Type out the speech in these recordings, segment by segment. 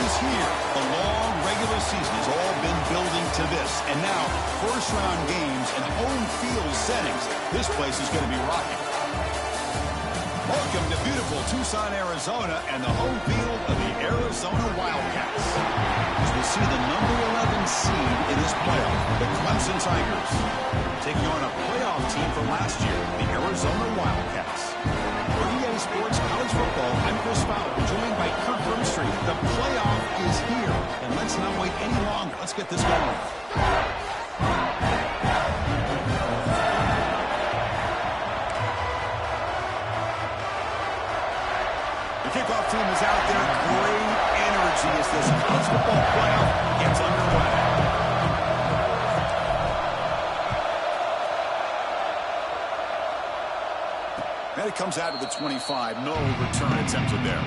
is here. The long regular season has all been building to this. And now, first-round games and home field settings. This place is going to be rocking. Welcome to beautiful Tucson, Arizona, and the home field of the Arizona Wildcats. As we see the number 11 seed in this playoff, the Clemson Tigers, taking on a playoff team from last year, the Arizona Wildcats. For EA Sports College Football, I'm Chris Fowler, joined by Kirk Broomstreet. The playoff is here, and let's not wait any longer. Let's get this going. Kickoff team is out there. Great energy as this college football playoff gets underway. And it comes out to the 25. No return attempted there.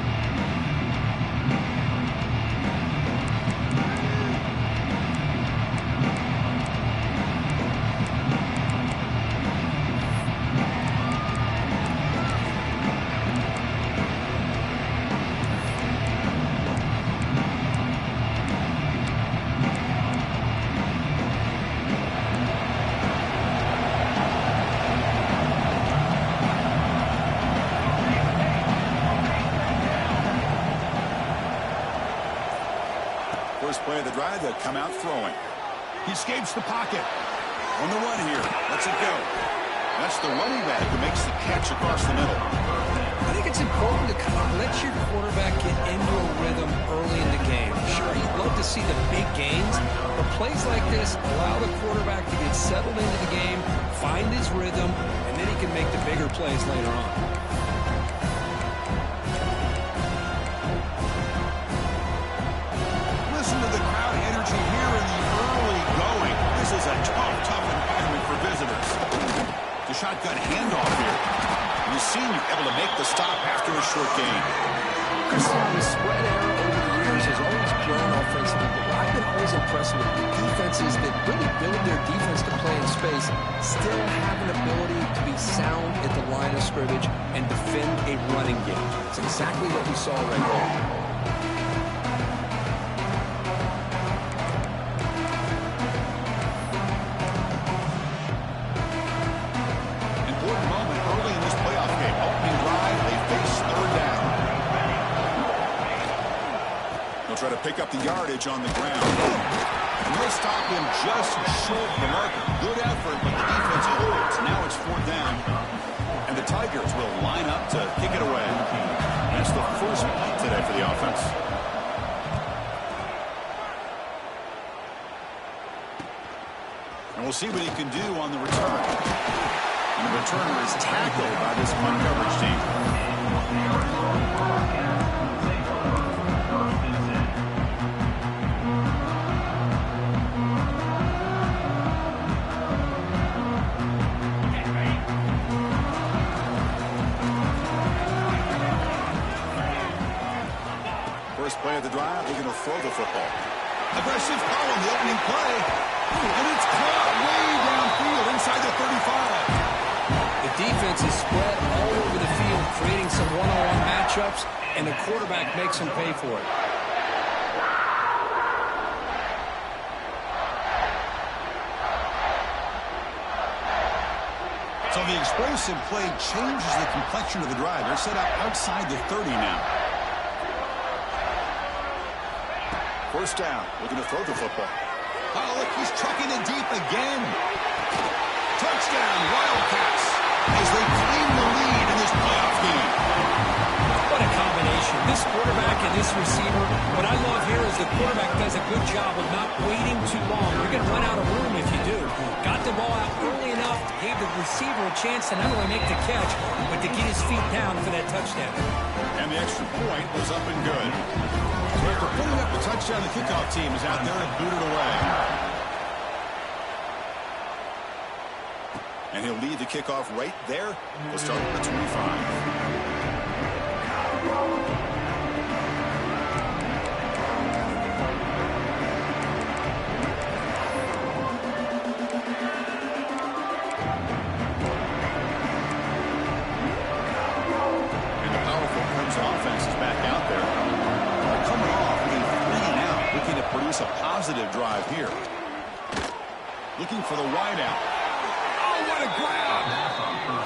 First play of the drive, they'll come out throwing. He escapes the pocket. On the run here. Lets it go. That's the running back who makes the catch across the middle. I think it's important to kind of let your quarterback get into a rhythm early in the game. Sure, you'd love to see the big gains, but plays like this allow the quarterback to get settled into the game, find his rhythm, and then he can make the bigger plays later on. Listen to the crowd energy here in the early going. This is a tough environment for visitors. The shotgun handoff here. The senior able to make the stop after a short gain. Christian, the spread era over the years has always grown offensively, but I've been always impressed with defenses that really build their defense to play in space, still have an ability to be sound at the line of scrimmage and defend a running game. It's exactly what we saw right there. Try to pick up the yardage on the ground. And they'll stop him just short of the marker. Good effort, but the defense holds. Now it's fourth down. And the Tigers will line up to kick it away. That's the first punt today for the offense. And we'll see what he can do on the return. And the returner is tackled by this punt coverage team. Play of the drive, they're going to throw the football. Aggressive call on the opening play. And it's caught way downfield inside the 35. The defense is spread all over the field, creating some one-on-one matchups, and the quarterback makes them pay for it. So the explosive play changes the complexion of the drive. They're set up outside the 30 now. First down, looking to throw the football. Oh, look, he's trucking it deep again. Touchdown, Wildcats, as they claim the lead in this playoff game. What a combination. This quarterback and this receiver. What I love here is the quarterback does a good job of not waiting too long. You're going to run out of room if you do. Got the ball out early enough, gave the receiver a chance to not only make the catch, but to get his feet down for that touchdown. And the extra point was up and good. So after putting up a touchdown, the kickoff team is out there and booted away. And he'll lead the kickoff right there. He'll start at the 25. Offense is back out there. Coming off a positive drive here. Looking for the wide out. Oh, what a grab!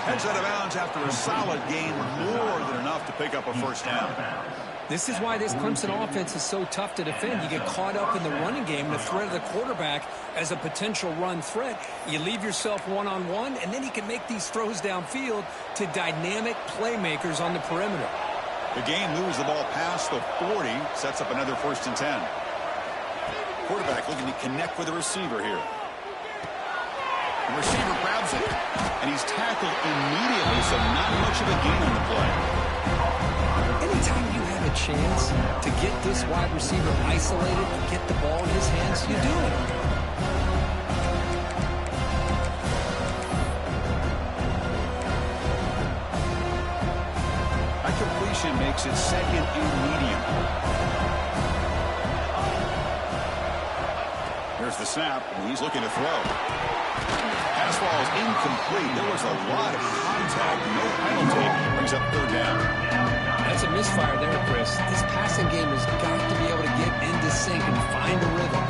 Heads out of bounds after a solid gain, more than enough to pick up a first down. This is why this Clemson offense is so tough to defend. You get caught up in the running game, the threat of the quarterback as a potential run threat. You leave yourself one-on-one, and then you can make these throws downfield to dynamic playmakers on the perimeter. The game moves the ball past the 40, sets up another 1st and 10. Quarterback looking to connect with the receiver here. The receiver grabs it, and he's tackled immediately, so not much of a gain on the play. Anytime you have a chance to get this wide receiver isolated, get the ball in his hands, you do it. That completion makes it 2nd and medium. Here's the snap, and he's looking to throw. Pass ball is incomplete. There was a lot of contact, no penalty. Brings up 3rd down. That's a misfire there, Chris. This passing game has got to be able to get into sync and find a rhythm.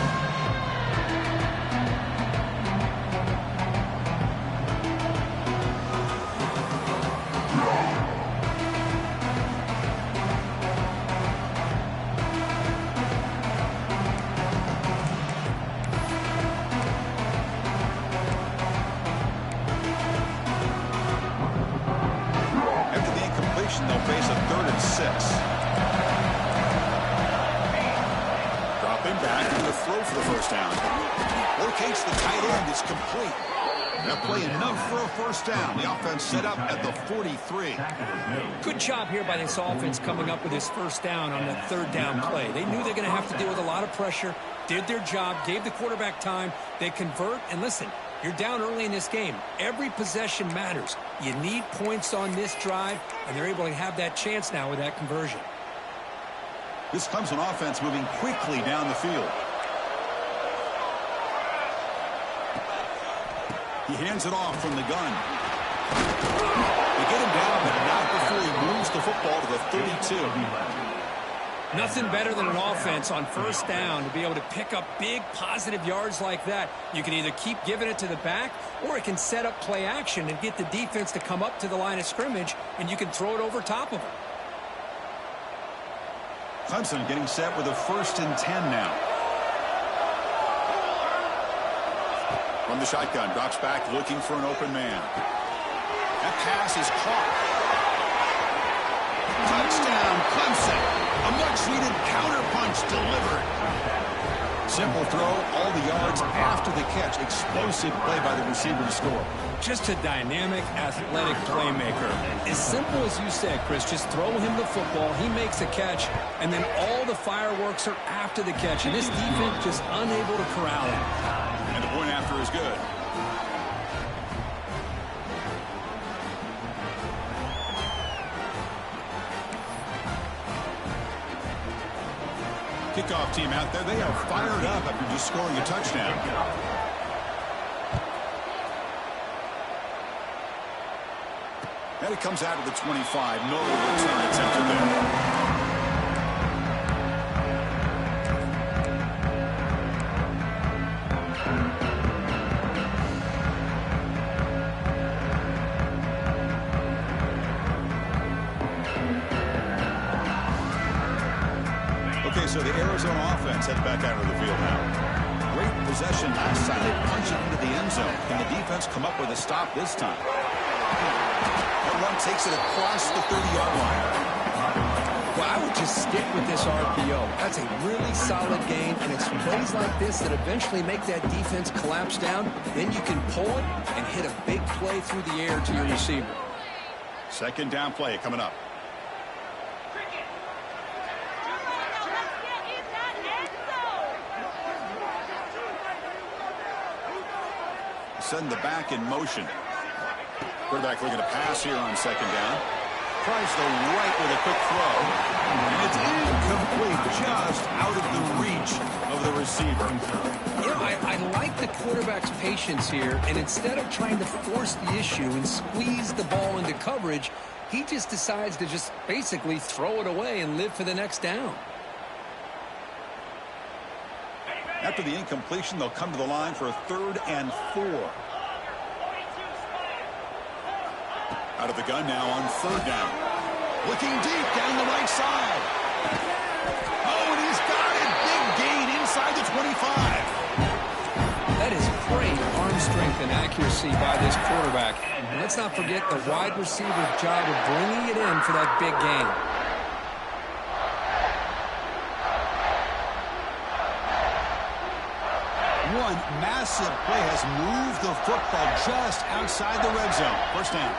They'll face a 3rd and 6. Dropping back to the throw for the first down. Locates the tight end. It's complete. That play enough for a first down. The offense set up at the 43. Good job here by this offense coming up with his first down on the 3rd down play. They knew they're going to have to deal with a lot of pressure, did their job, gave the quarterback time. They convert, and listen, you're down early in this game. Every possession matters. You need points on this drive, and they're able to have that chance now with that conversion. This Clemson offense moving quickly down the field. He hands it off from the gun. They get him down, but not before he moves the football to the 32. Nothing better than an offense on first down to be able to pick up big positive yards like that. You can either keep giving it to the back, or it can set up play action and get the defense to come up to the line of scrimmage, and you can throw it over top of them. Clemson getting set with a 1st and 10 now. From the shotgun, drops back looking for an open man. That pass is caught. Touchdown, Clemson. A much-needed counter-punch delivered. Simple throw, all the yards after the catch. Explosive play by the receiver to score. Just a dynamic, athletic playmaker. As simple as you said, Chris, just throw him the football, he makes a catch, and then all the fireworks are after the catch. And this defense just unable to corral him. And the point after is good. Kickoff team out there, they are fired up after just scoring a touchdown. And it comes out of the 25. No return attempted there. So the Arizona offense heads back out of the field now. Great possession last time. They punch it into the end zone. Can the defense come up with a stop this time? That run takes it across the 30-yard line. Well, I would just stick with this RPO. That's a really solid game, and it's plays like this that eventually make that defense collapse down. Then you can pull it and hit a big play through the air to your receiver. 2nd down play coming up. Send the back in motion. Quarterback looking to pass here on 2nd down. Tries the right with a quick throw. And it's incomplete, just out of the reach of the receiver. You know, I like the quarterback's patience here, and instead of trying to force the issue and squeeze the ball into coverage, he just decides to just basically throw it away and live for the next down. After the incompletion, they'll come to the line for a 3rd and 4. Out of the gun now on 3rd down. Looking deep down the right side. Oh, and he's got it. Big gain inside the 25. That is great arm strength and accuracy by this quarterback. And let's not forget the wide receiver's job of bringing it in for that big gain. One massive play has moved the football just outside the red zone. 1st down.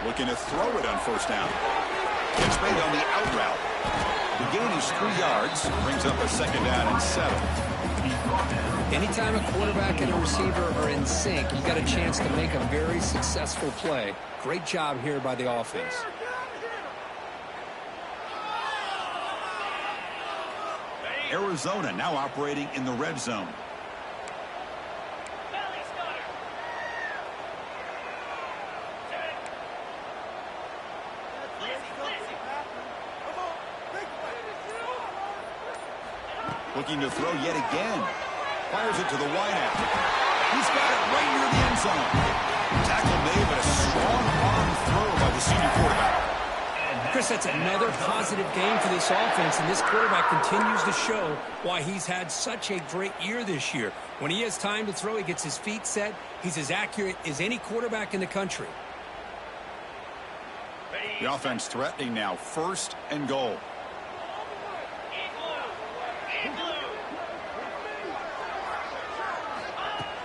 Looking to throw it on 1st down. Catch made on the out route. The gain is 3 yards. Brings up a 2nd down and 7. Anytime a quarterback and a receiver are in sync, you got a chance to make a very successful play. Great job here by the offense. Arizona now operating in the red zone. Looking to throw yet again. Fires it to the wideout. He's got it right near the end zone. Tackle made, but a strong arm throw by the senior quarterback. Chris, that's another positive game for this offense, and this quarterback continues to show why he's had such a great year this year. When he has time to throw, he gets his feet set. He's as accurate as any quarterback in the country. The offense threatening now. 1st and goal.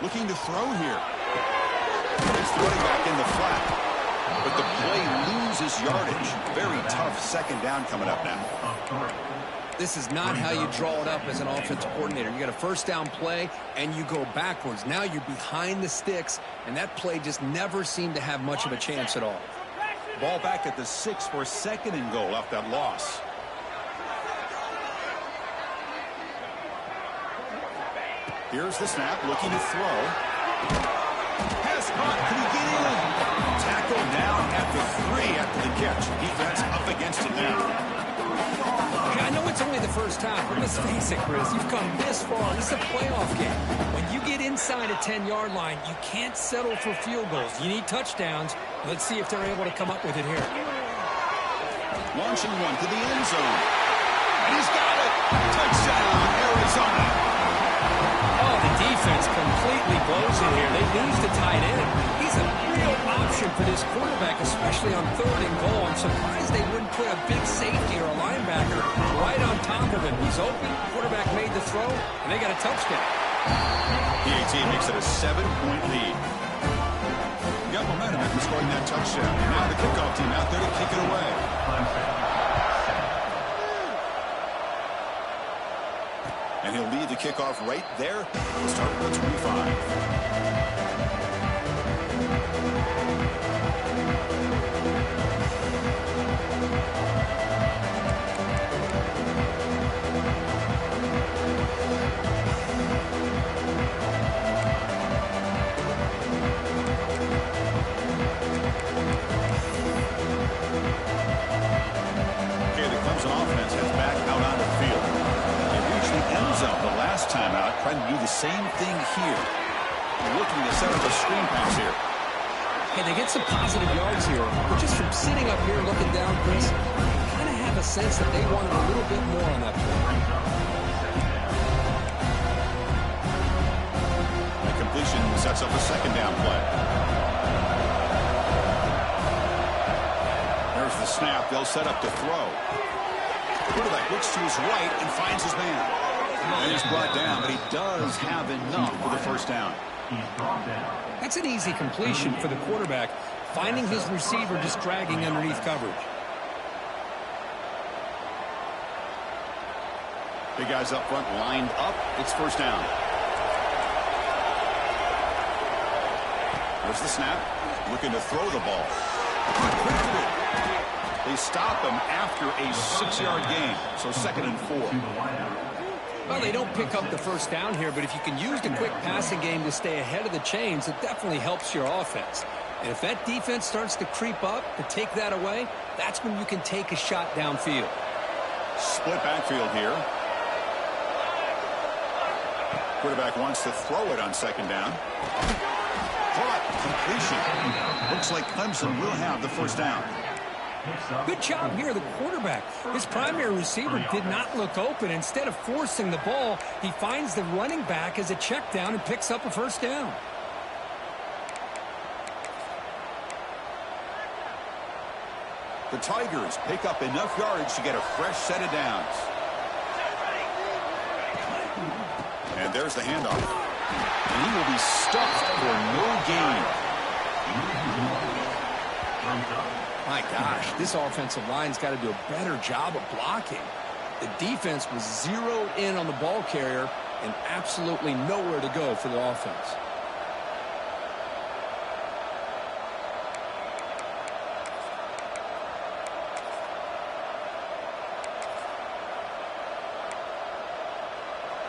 Looking to throw here. He's throwing back in the flat. But the play loses yardage. Very tough 2nd down coming up now. This is not how you draw it up as an offensive coordinator. You got a 1st down play, and you go backwards. Now you're behind the sticks, and that play just never seemed to have much of a chance at all. Ball back at the 6 for 2nd and goal off that loss. Here's the snap, looking to throw. Pass caught, can he get in? Tackle down at the 3 after the catch. Defense up against it now. I know it's only the 1st half, but let's face it, Chris. You've come this far. This is a playoff game. When you get inside a 10-yard line, you can't settle for field goals. You need touchdowns. Let's see if they're able to come up with it here. Launching one to the end zone. And he's got it. Touchdown, Arizona. Oh, the defense completely blows it here. They lose the tight end. He's a real option for this quarterback, especially on 3rd and goal. I'm surprised they wouldn't put a big safety or a linebacker right on top of him. He's open. Quarterback made the throw, and they got a touchdown. PAT makes it a 7-point lead. Got momentum after scoring that touchdown. Now the kickoff team out there to kick it away. And he'll lead the kickoff right there. We'll start at the 25. Okay, the Clemson offense heads back out on the field. They reached the end zone the last time out, trying to do the same thing here. Looking to set up a screen pass here. Hey, they get some positive yards here, but just from sitting up here looking down, Chris, I kind of have a sense that they wanted a little bit more on that play. The completion sets up a 2nd down play. There's the snap. They'll set up to throw. Quarterback looks to his right and finds his man. And he's brought down, but he does have enough for the 1st down. That's an easy completion for the quarterback, finding his receiver just dragging underneath coverage. Big guys up front lined up. It's 1st down. There's the snap. Looking to throw the ball. They stop him after a 6-yard gain. So 2nd and 4. Well, they don't pick up the 1st down here, but if you can use the quick passing game to stay ahead of the chains, it definitely helps your offense. And if that defense starts to creep up to take that away, that's when you can take a shot downfield. Split backfield here. Quarterback wants to throw it on second down. Caught. Completion. Looks like Clemson will have the first down. Good job here, the quarterback. His primary receiver did not look open. Instead of forcing the ball, he finds the running back as a check down and picks up a first down. The Tigers pick up enough yardage to get a fresh set of downs. And there's the handoff. And he will be stuffed for no gain. My gosh, this offensive line's got to do a better job of blocking. The defense was zeroed in on the ball carrier and absolutely nowhere to go for the offense.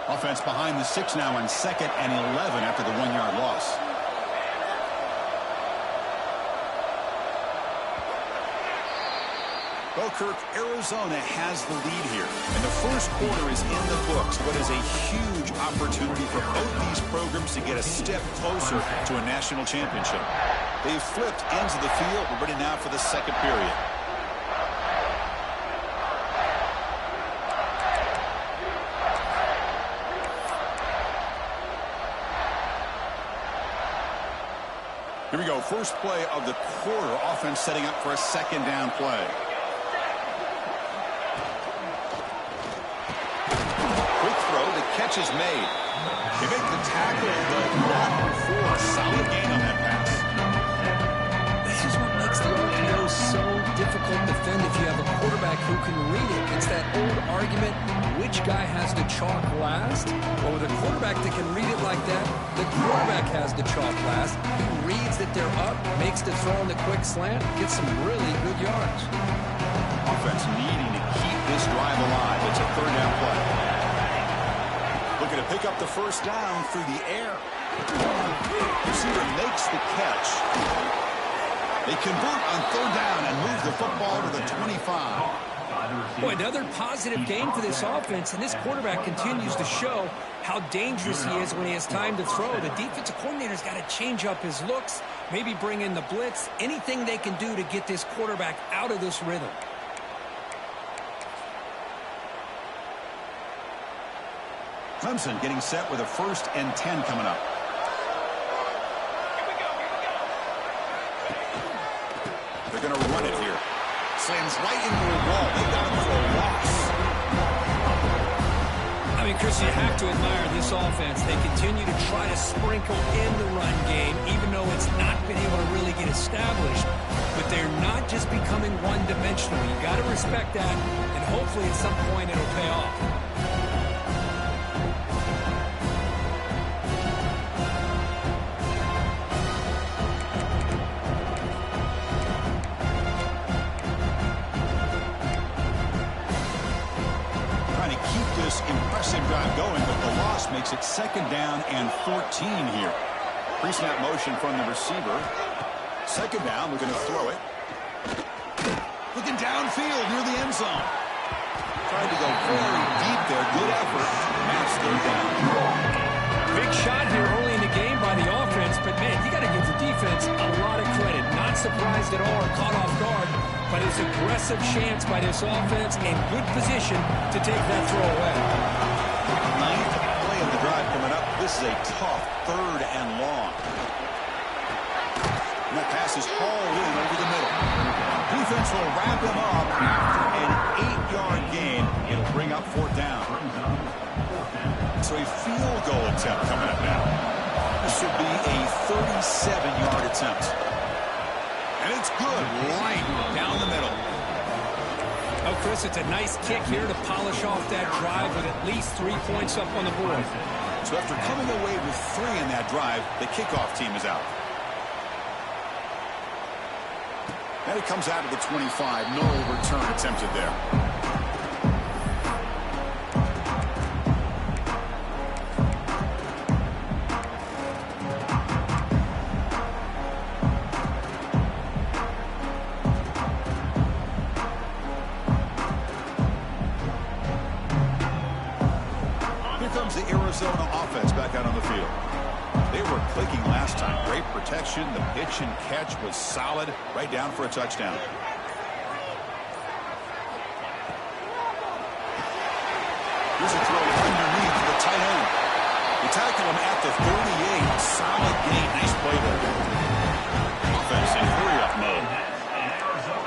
Offense behind the 6 now on 2nd and 11 after the 1-yard loss. Well, Kirk, Arizona has the lead here, and the first quarter is in the books. What is a huge opportunity for both these programs to get a step closer to a national championship. They've flipped ends of the field. We're ready now for the second period. Here we go. First play of the quarter. Offense setting up for a second down play. Quick throw. The catch is made. They make the tackle, but not for a solid gain on that pass. This is what makes the RPO so difficult to defend if you have a quarterback who can read it. It's that old argument, which guy has the chalk last? Well, with a quarterback that can read it like that, the quarterback has the chalk last. He reads that they're up, makes the throw on the quick slant, gets some really good yards. Offense needing to keep this drive alive. It's a third down play. Looking to pick up the first down through the air. Receiver makes the catch. They convert on third down and move the football to the 25. Boy, another positive game for this offense, and this quarterback continues to show how dangerous he is when he has time to throw. The defensive coordinator's got to change up his looks, maybe bring in the blitz, anything they can do to get this quarterback out of this rhythm. Clemson getting set with a 1st and 10 coming up. They're going to run it here. Slams right into a wall. They got him for a loss. I mean, Chris, you have to admire this offense. They continue to try to sprinkle in the run game, even though it's not been able to really get established. But they're not just becoming one-dimensional. You got to respect that, and hopefully at some point it'll pay off. Impressive drive going, but the loss makes it 2nd down and 14 here. Pre-snap motion from the receiver. 2nd down, we're going to throw it. Looking downfield near the end zone. Tried to go very deep there. Good effort. That's 3rd down. Big shot here early in the game by the offense, but man, you got to give the defense a lot of credit. Not surprised at all or caught off guard, but it's aggressive chance by this offense and good position to take that throw away. 9th play of the drive coming up. This is a tough 3rd and long. And that pass is hauled in over the middle. Defense will wrap him up after an 8-yard gain. It'll bring up 4th down. So a field goal attempt coming up now. This will be a 37-yard attempt. And it's good right down the middle. Oh, Chris, it's a nice kick here to polish off that drive with at least 3 points up on the board. So after coming away with 3 in that drive, the kickoff team is out. And it comes out of the 25. No return attempted there. The Arizona offense. were clicking last time. Great protection. The pitch and catch was solid. Right down for a touchdown. Here's a throw underneath to the tight end. They tackle him at the 38. Solid gain. Nice play there. Offense in hurry-up mode.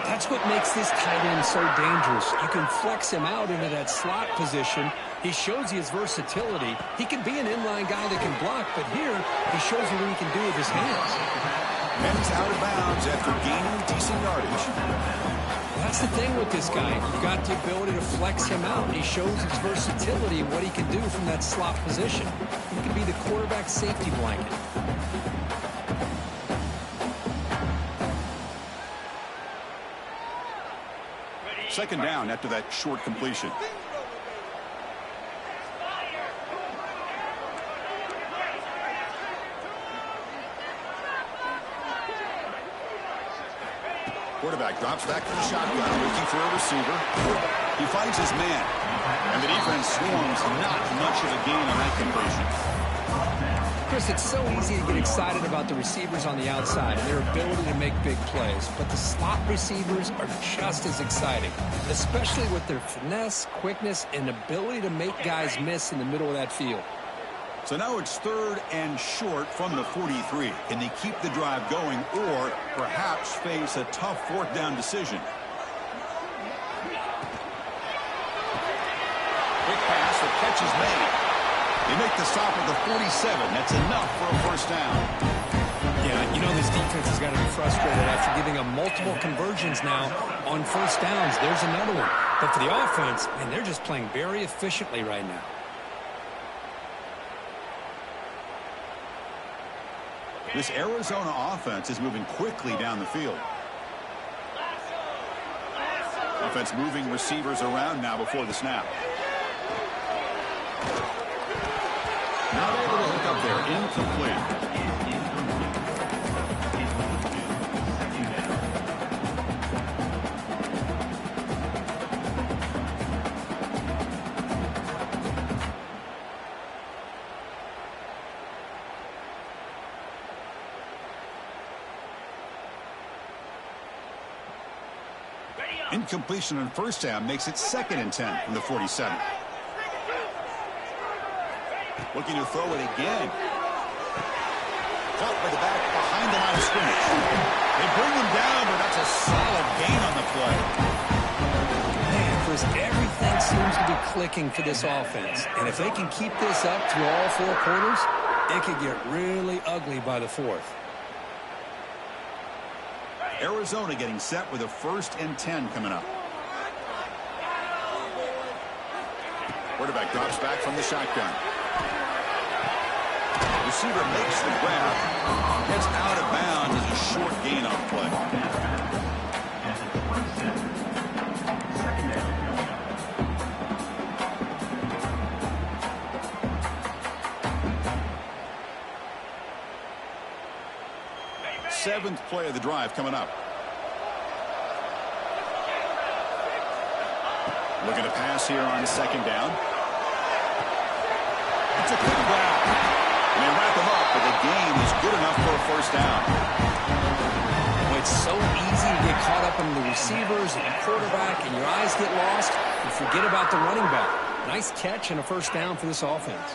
That's what makes this tight end so dangerous. You can flex him out into that slot position. He shows you his versatility. He can be an inline guy that can block, but here he shows you what he can do with his hands. Men's out of bounds after gaining decent yardage. That's the thing with this guy. You've got the ability to flex him out. He shows his versatility and what he can do from that slot position. He can be the quarterback safety blanket. Second down after that short completion. Quarterback drops back to the shotgun, looking for a receiver. He finds his man, and the defense swarms. Not much of a gain on that completion. Chris, it's so easy to get excited about the receivers on the outside and their ability to make big plays, but the slot receivers are just as exciting, especially with their finesse, quickness, and ability to make guys miss in the middle of that field. So now it's 3rd and short from the 43. Can they keep the drive going or perhaps face a tough 4th down decision? Quick pass, the catch is made. They make the stop at the 47. That's enough for a 1st down. Yeah, you know this defense has got to be frustrated after giving them multiple conversions now on 1st downs. There's another one. But for the offense, man, they're just playing very efficiently right now. This Arizona offense is moving quickly down the field. Offense moving receivers around now before the snap. Not able to hook up there. Incomplete. Incompletion on 1st down makes it 2nd and 10 from the 47. Looking to throw it again. Caught by the back behind the line of scrimmage. They bring him down, but that's a solid gain on the play. Man, Chris, everything seems to be clicking for this offense. And if they can keep this up through all 4 quarters, it could get really ugly by the 4th. Arizona getting set with a 1st and 10 coming up. Quarterback drops back from the shotgun. Receiver makes the grab. Gets out of bounds as a short gain on play. Seventh play of the drive coming up. Looking to pass here on 2nd down. It's a quick grab. And they wrap him up, but the gain is good enough for a 1st down. Well, it's so easy to get caught up in the receivers and the quarterback, and your eyes get lost. You forget about the running back. Nice catch and a 1st down for this offense.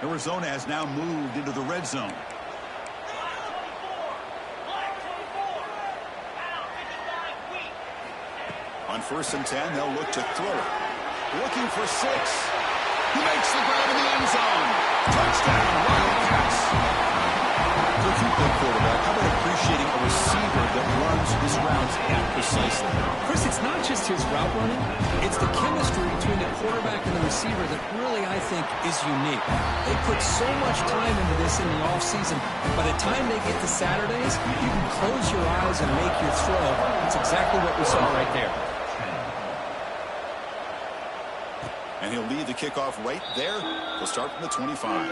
Arizona has now moved into the red zone. On 1st and 10, they'll look to throw it. Looking for 6. He makes the grab in the end zone. Touchdown, Wildcats. For a football quarterback, how about appreciating a receiver that runs his routes that precisely? Chris, it's not just his route running. It's the chemistry between the quarterback and the receiver that really, I think, is unique. They put so much time into this in the offseason. By the time they get to Saturdays, you can close your eyes and make your throw. That's exactly what we saw right there. And he'll lead the kickoff right there. He'll start from the 25.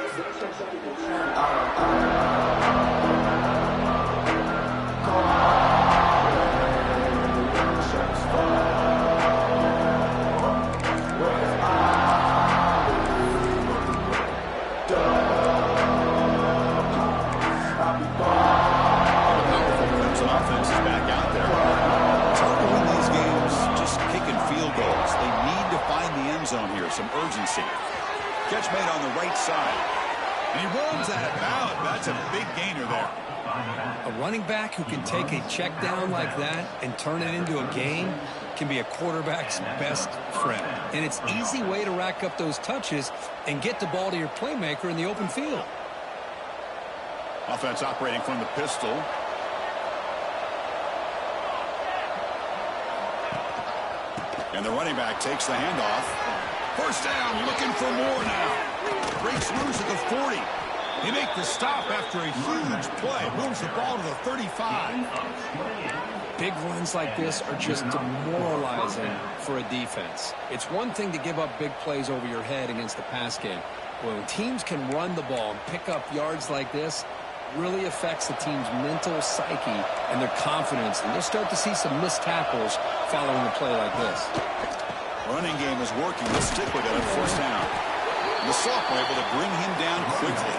some urgency. Catch made on the right side. And he runs out of bounds. That's a big gainer there. A running back who can take a check down like that and turn it into a gain can be a quarterback's best friend. And it's an easy way to rack up those touches and get the ball to your playmaker in the open field. Offense operating from the pistol. And the running back takes the handoff. First down, looking for more now. Breaks loose at the 40. He makes the stop after a huge play. Moves the ball to the 35. Big runs like this are just demoralizing for a defense. It's one thing to give up big plays over your head against the pass game. When teams can run the ball and pick up yards like this, really affects the team's mental psyche and their confidence. And you'll start to see some missed tackles following a play like this. Running game is working. Let's stick with it on first down. The sophomore able to bring him down quickly.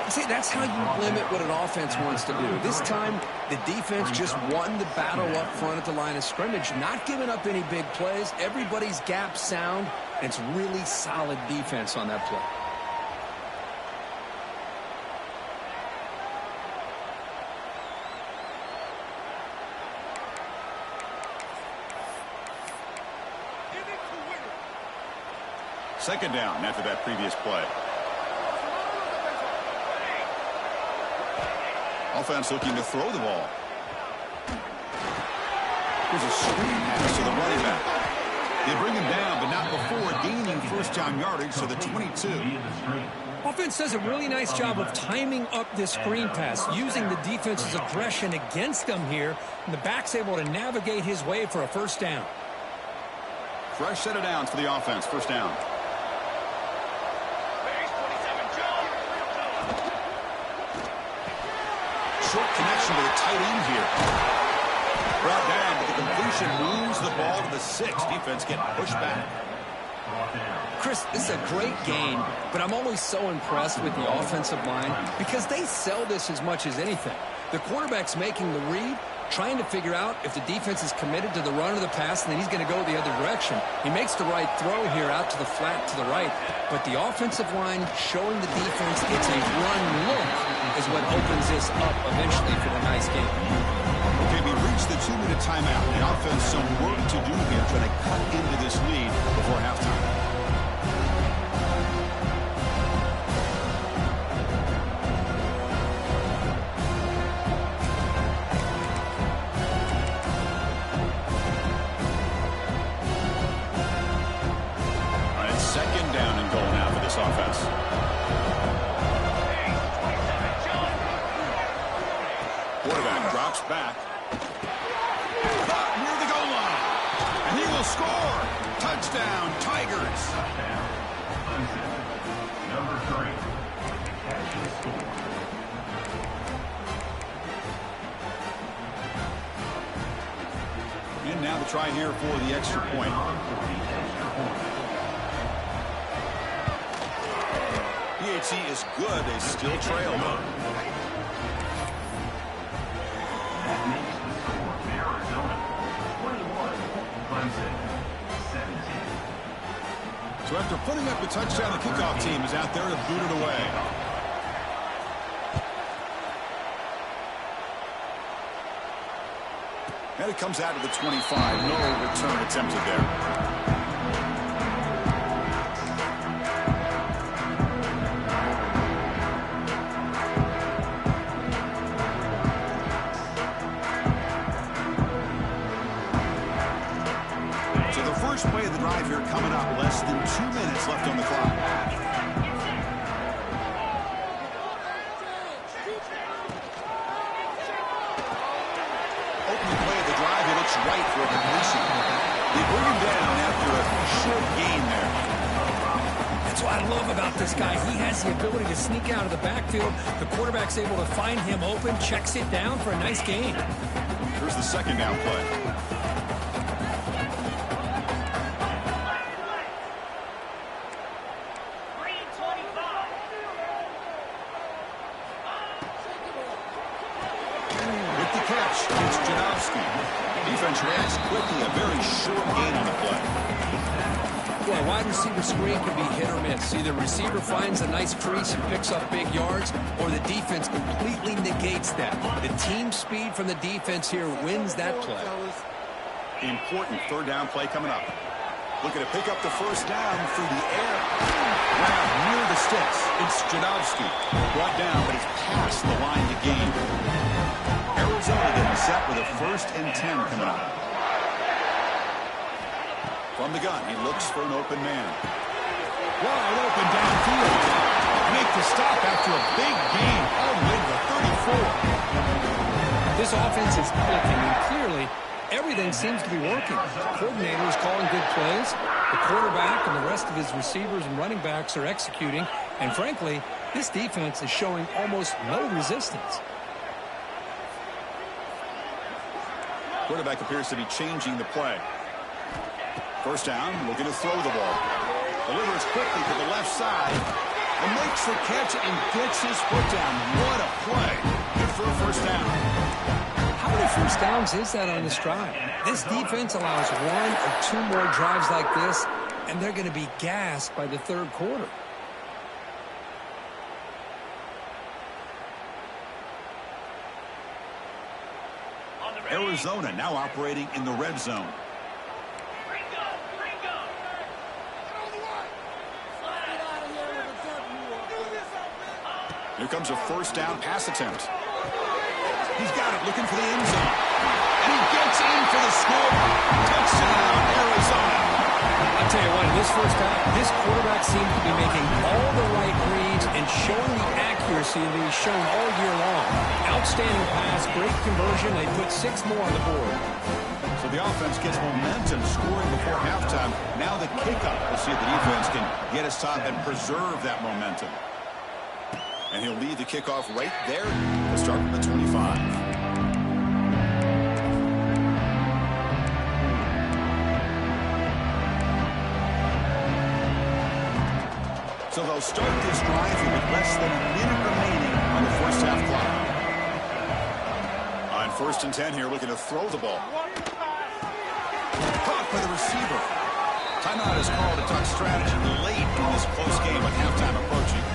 See, that's how you limit what an offense wants to do. This time, the defense just won the battle up front at the line of scrimmage, not giving up any big plays. Everybody's gap sound, and it's really solid defense on that play. Second down after that previous play. Offense looking to throw the ball. Here's a screen pass to the running back. They bring him down, but not before gaining first down yardage to the 22. Offense does a really nice job of timing up this screen pass, using the defense's aggression against them here, and the back's able to navigate his way for a first down. Fresh set of downs for the offense. First down. Short connection to the tight end here. Brought down, but the completion moves the ball to the 6. Defense getting pushed back. Chris, this is a great game, but I'm always so impressed with the offensive line because they sell this as much as anything. The quarterback's making the read, trying to figure out if the defense is committed to the run or the pass, and then he's going to go the other direction. He makes the right throw here out to the flat to the right, but the offensive line showing the defense it's a run look is what opens this up eventually for a nice game. Okay, we reached the 2-minute timeout. The offense some work to do here, trying to cut into this lead before halftime. Second down and goal now for this offense. Quarterback drops back. Near the goal line. And he will score. Touchdown, Tigers. Number 3. Catch and score. And now the try here for the extra point. PHC is good. They still trail, though. That makes the score Arizona 21, Clemson 17. So after putting up a touchdown, the kickoff team is out there to boot it away. And it comes out to the 25. No return attempted there. Play of the drive here coming up. Less than 2 minutes left on the clock. Opening play of the drive. He looks right for a completion. They bring him down after a short gain there. That's what I love about this guy. He has the ability to sneak out of the backfield. The quarterback's able to find him open, checks it down for a nice gain. Here's the second down play. Defense reacts quickly, a very short gain on the play. Boy, a wide receiver screen can be hit or miss. Either receiver finds a nice crease and picks up big yards, or the defense completely negates that. The team speed from the defense here wins that play. Important third down play coming up. Looking to pick up the first down through the air. Round near the sticks. It's Jadowski. Brought down, but it's past the line to gain. Arizona getting set with a 1st and 10 coming up. From the gun, he looks for an open man. Wide open downfield. Make the stop after a big gain all the way to the 34. This offense is clicking, and clearly everything seems to be working. The coordinator is calling good plays. The quarterback and the rest of his receivers and running backs are executing. And frankly, this defense is showing almost no resistance. Quarterback appears to be changing the play. First down, looking to throw the ball. Delivers quickly to the left side. And makes the catch and gets his foot down. What a play. Good for a first down. How many first downs is that on this drive? This defense allows 1 or 2 more drives like this, and they're going to be gassed by the third quarter. Arizona now operating in the red zone. Here comes a first down pass attempt. He's got it, looking for the end zone. And he gets in for the score. Touchdown, Arizona. I'll tell you what, in this first half, this quarterback seems to be making all the right reads and showing the accuracy that he's shown all year long. Outstanding pass, great conversion. They put 6 more on the board. So the offense gets momentum, scoring before halftime. Now the kickoff. We'll see if the defense can get a stop and preserve that momentum. And he'll lead the kickoff right there to start from the 25. So they'll start this drive with less than a minute remaining on the first half clock. On 1st and 10 here, looking to throw the ball. Caught by the receiver. Timeout is called to talk strategy late in this close game with halftime approaching.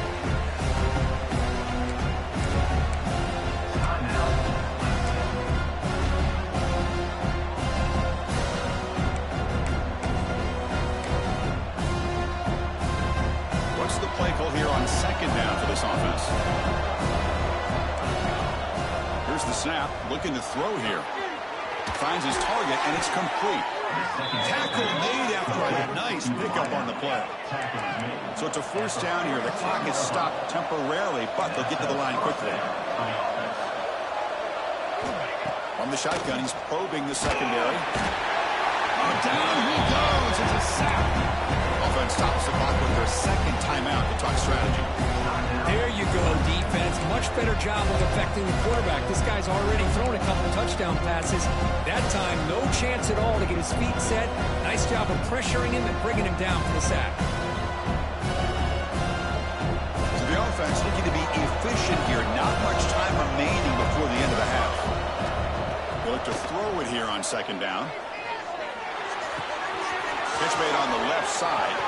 What's the play call here on 2nd down for this offense? Here's the snap, looking to throw here. Finds his target, and it's complete. Tackle made after a nice pickup on the play. So it's a first down here. The clock is stopped temporarily, but they'll get to the line quickly. From the shotgun, he's probing the secondary. Oh, down he goes. It's a sack. Offense stops the clock with their 2nd timeout to talk strategy. There you go, defense. Much better job of affecting the quarterback. This guy's already thrown a couple touchdown passes. That time, no chance at all to get his feet set. Nice job of pressuring him and bringing him down for the sack. So the offense looking to be efficient here. Not much time remaining before the end of the half. They look to throw it here on 2nd down. Pitch made on the left side.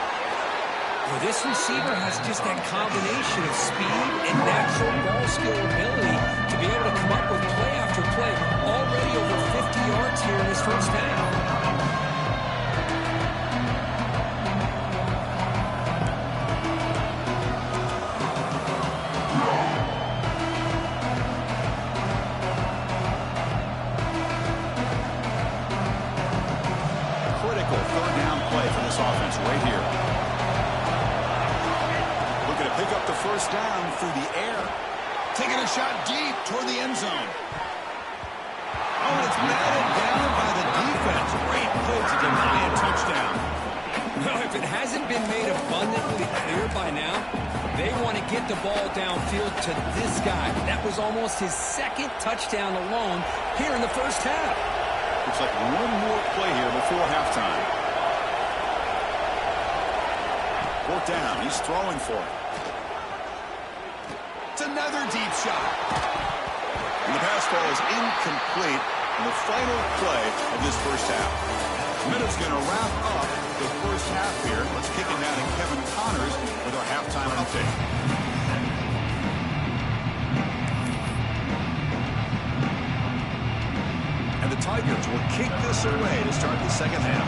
Well, this receiver has just that combination of speed and natural ball skill ability to be able to come up with play after play. Already over 50 yards here in this first half. Critical 3rd down play for this offense right here. Looking to pick up the first down through the air. Taking a shot deep toward the end zone. Oh, it's batted down by the defense. Great play to deny a touchdown. Well, if it hasn't been made abundantly clear by now, they want to get the ball downfield to this guy. That was almost his 2nd touchdown alone here in the first half. Looks like one more play here before halftime. 4th down. He's throwing for it. It's another deep shot. And the pass ball is incomplete in the final play of this first half. Minute's going to wrap up the first half here. Let's kick it down to Kevin Connors with our halftime update. And the Tigers will kick this away to start the second half.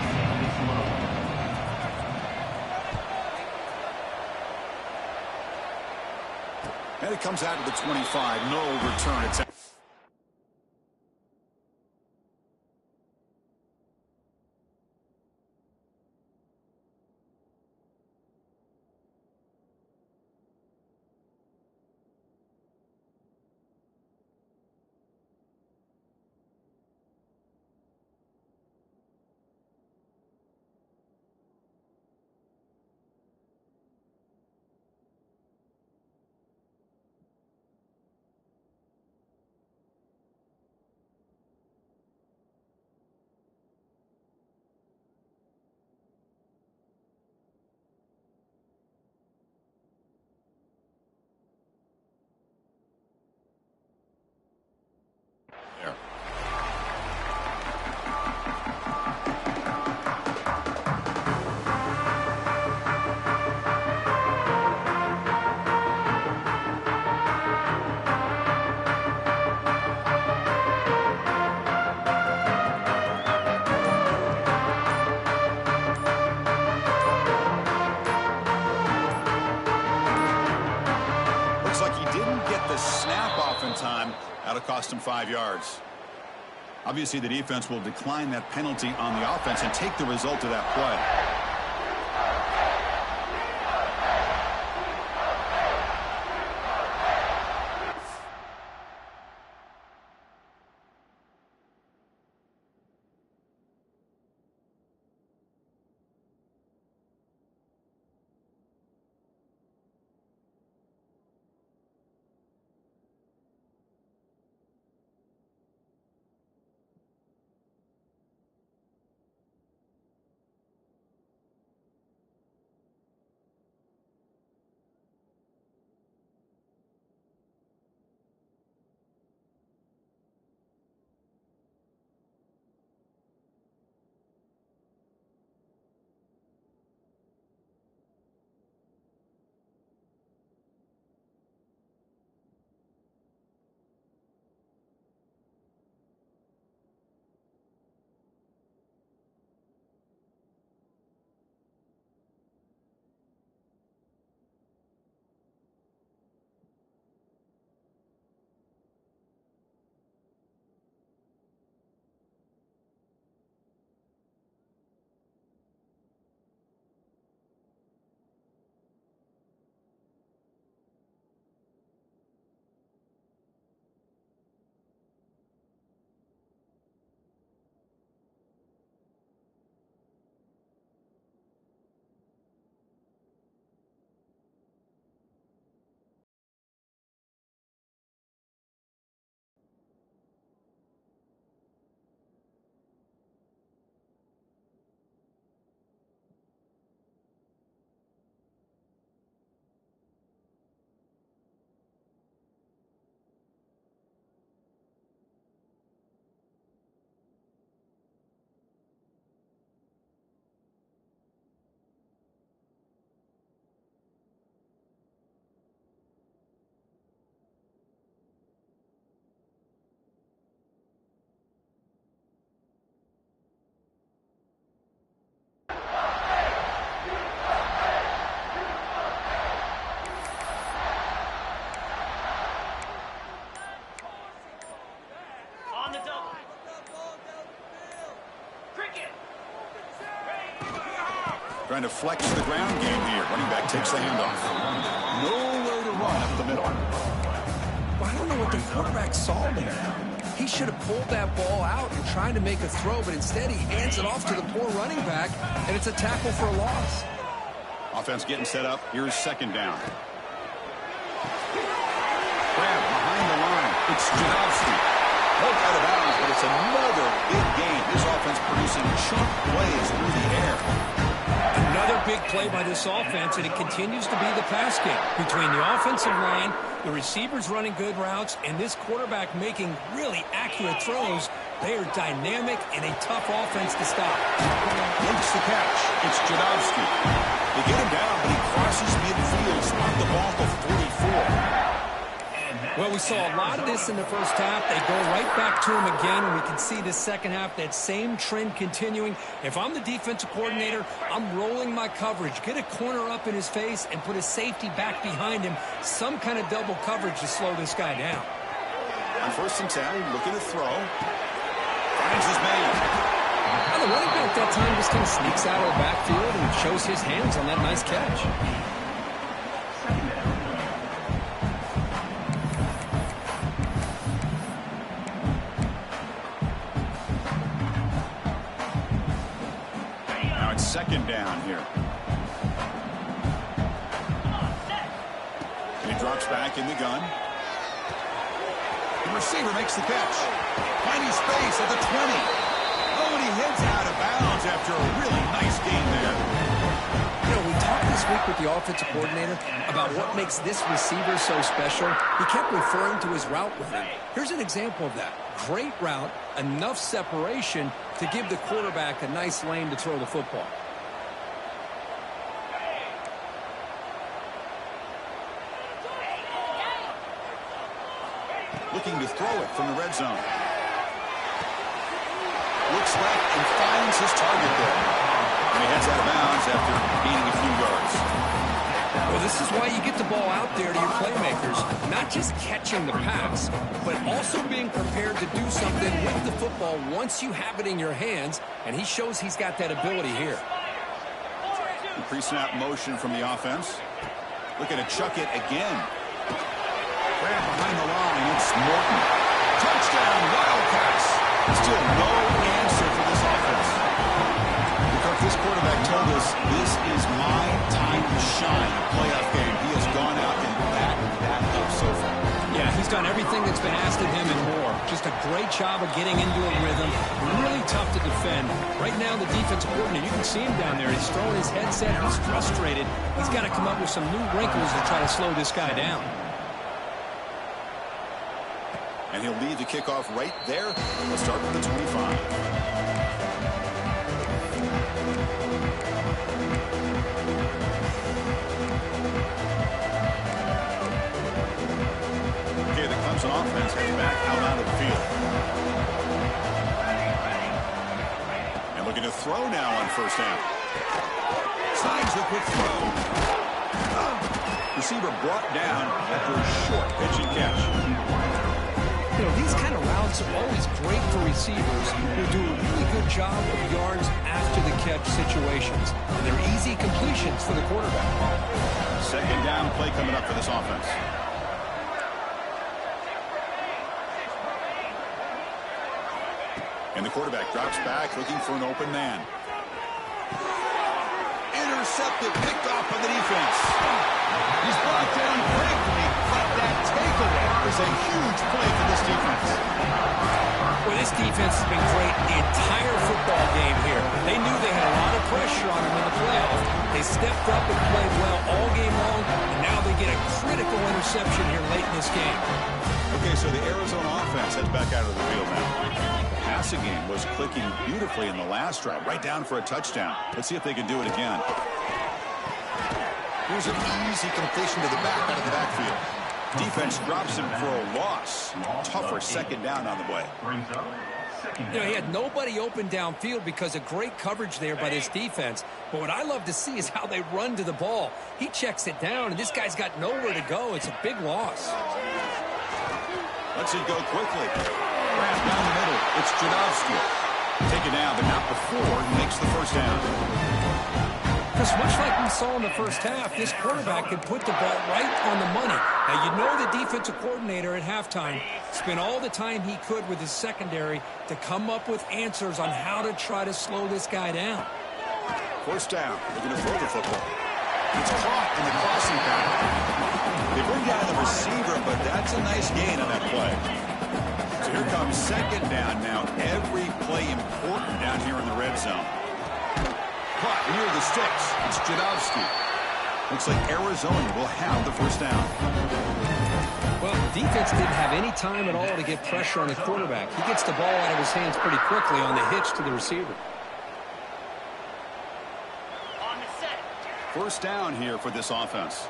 And it comes out to the 25. No return. It's there. Looks like he didn't get the snap off in time. That'll cost him 5 yards. Obviously, the defense will decline that penalty on the offense and take the result of that play. Trying to flex the ground game here. Running back takes the handoff. Nowhere to run up the middle. Well, I don't know what the quarterback saw there. He should have pulled that ball out and tried to make a throw, but instead he hands it off to the poor running back, and it's a tackle for a loss. Offense getting set up. Here's second down. Grab behind the line. It's Janowski. Poked out of bounds, but it's another big game. This offense producing chunk plays through the air. Another big play by this offense, and it continues to be the pass game between the offensive line, the receivers running good routes, and this quarterback making really accurate throws They are dynamic and a tough offense to stop. Makes the catch. It's Jadowski. They get him down, but he crosses midfield, spot the ball to 44. Well, we saw a lot of this in the first half. They go right back to him again, and we can see the second half, that same trend continuing. If I'm the defensive coordinator, I'm rolling my coverage. Get a corner up in his face and put a safety back behind him. Some kind of double coverage to slow this guy down. On 1st and 10, looking to throw. Finds his man. Well, the running back that time just kind of sneaks out of the backfield and shows his hands on that nice catch. Now it's 2nd down here. And he drops back in the gun. The receiver makes the catch. Finding space at the 20. Oh, and he heads out of bounds after a really nice game there. You know, we talked this week with the offensive coordinator about what makes this receiver so special. He kept referring to his route running. Here's an example of that. Great route, enough separation to give the quarterback a nice lane to throw the football. Looking to throw it from the red zone. Looks left and finds his target there. And he heads out of bounds after gaining a few yards. Well, this is why you get the ball out there to your playmakers. Not just catching the pass, but also being prepared to do something with the football once you have it in your hands. And he shows he's got that ability here. Pre-snap motion from the offense. Looking to chuck it again. Grab behind the line. It's Morton. Touchdown, Wildcats. Still no answer for this offense. Because this quarterback told us this is my time to shine. Playoff game. He has gone out and backed that up so far. Yeah, he's done everything that's been asked of him and more. Just a great job of getting into a rhythm. Really tough to defend. Right now, the defensive coordinator, you can see him down there. He's throwing his headset. He's frustrated. He's got to come up with some new wrinkles to try to slow this guy down. And he'll lead the kickoff right there. Let's start with the 25. Okay, the Clemson offense heads back out of the field. And looking to throw now on 1st down. Signs the quick throw. Receiver brought down after a short pitch and catch. You know, these kind of routes are always great for receivers who do a really good job of yards after the catch situations. And they're easy completions for the quarterback. 2nd down play coming up for this offense. And the quarterback drops back looking for an open man. Intercepted, picked off by the defense. He's brought down quickly, but that takeaway is a huge play for this defense. Well, this defense has been great the entire football game here. They knew they had a lot of pressure on them in the playoffs. They stepped up and played well all game long, and now they get a critical interception here late in this game. Okay, so the Arizona offense heads back out of the field now. The passing game was clicking beautifully in the last drive, right down for a touchdown. Let's see if they can do it again. Here's an easy completion to the back out of the backfield. Defense drops him for a loss. Tougher 2nd down on the way. You know, he had nobody open downfield because of great coverage there by this defense. But what I love to see is how they run to the ball. He checks it down, and this guy's got nowhere to go. It's a big loss. Lets it go quickly. Wrap down the middle. It's Jadowski. Taken down, but not before he makes the 1st down. Because much like we saw in the first half, this quarterback can put the ball right on the money. Now, you know the defensive coordinator at halftime spent all the time he could with his secondary to come up with answers on how to try to slow this guy down. 1st down. They're going to throw the football. It's caught in the crossing pattern. They bring down the receiver, but that's a nice gain on that play. So here comes 2nd down now. Every play important down here in the red zone. Caught near the sticks. It's Jadowski. Looks like Arizona will have the 1st down. Well, defense didn't have any time at all to get pressure on the quarterback. He gets the ball out of his hands pretty quickly on the hitch to the receiver. First down here for this offense.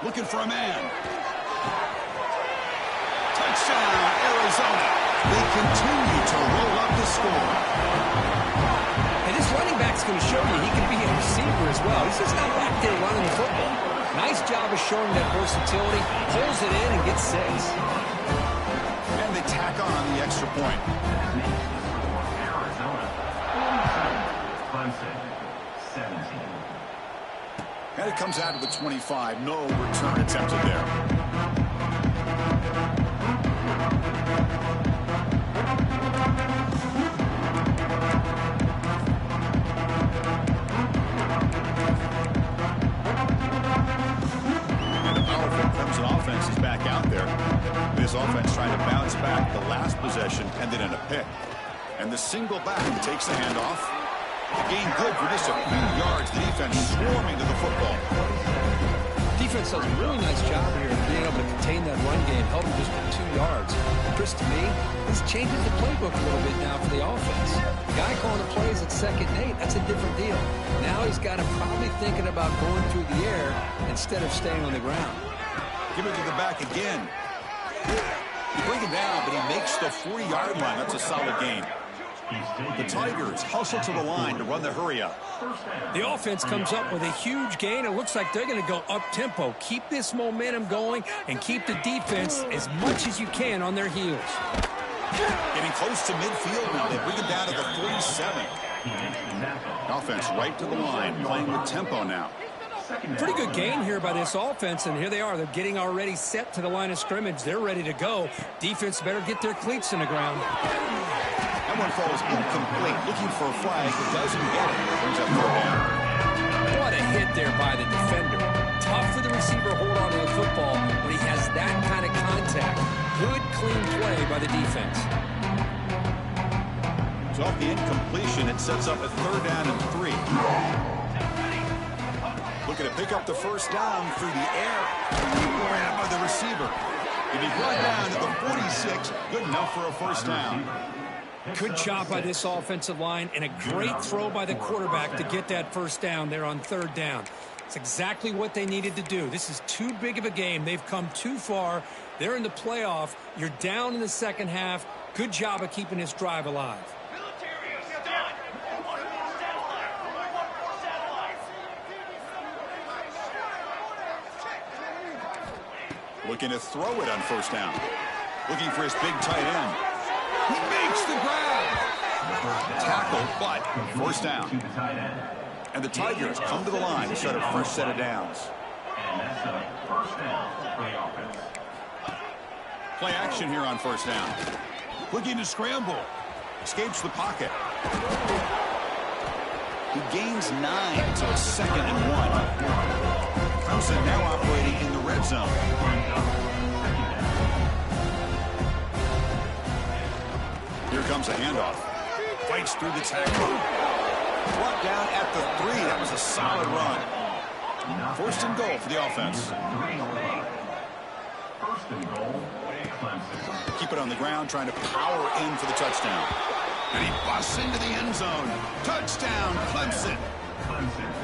Looking for a man. Touchdown, Arizona. They continue to roll up the score. And this running back's going to show you he can be a receiver as well. He's just not back there running the football. Nice job of showing that versatility. Pulls it in and gets 6. And they tack on the extra point. Clemson, 17. And it comes out to the 25. No return attempted there. And a powerful Clemson offense is back out there. This offense trying to bounce back. The last possession ended in a pick. And the single back takes the handoff. A gain good for just a few yards. The defense swarming to the football. Defense does a really nice job here of being able to contain that run game, held him just for 2 yards. Chris, to me, this changes the playbook a little bit now for the offense. The guy calling the plays at 2nd and 8, that's a different deal. Now he's got him probably thinking about going through the air instead of staying on the ground. Give it to the back again. You bring him down, but he makes the 40-yard line. That's a solid gain. The Tigers hustle to the line to run the hurry-up. The offense comes up with a huge gain. It looks like they're going to go up-tempo. Keep this momentum going and keep the defense as much as you can on their heels. Getting close to midfield now. They bring it down to the 47. Offense right to the line, playing with tempo now. Pretty good gain here by this offense, and here they are. They're getting already set to the line of scrimmage. They're ready to go. Defense better get their cleats in the ground. That one falls incomplete. Looking for a flag, but doesn't get it. Brings up 4th down. What a hit there by the defender. Tough for the receiver to hold on to the football when he has that kind of contact. Good, clean play by the defense. So off the incompletion, it sets up a 3rd down and 3. Looking to pick up the first down through the air. Grabbed by the receiver. He'll be brought down to the 46. Good enough for a first down. Good job by this offensive line and a great throw by the quarterback to get that first down there on 3rd down. It's exactly what they needed to do. This is too big of a game. They've come too far. They're in the playoff. You're down in the second half. Good job of keeping this drive alive. Looking to throw it on first down. Looking for his big tight end. He makes the grab. Tackle, but first down. And the Tigers come to the line to start a fresh set of downs. And that's a first down for the offense. Play action here on first down. Looking to scramble. Escapes the pocket. He gains 9, so it's 2nd and 1. Clemson now operating in the red zone. Here comes a handoff. Fights through the tackle. Brought down at the 3. That was a solid run. 1st and goal for the offense. 1st and goal, Clemson. Keep it on the ground, trying to power in for the touchdown. And he busts into the end zone. Touchdown, Clemson.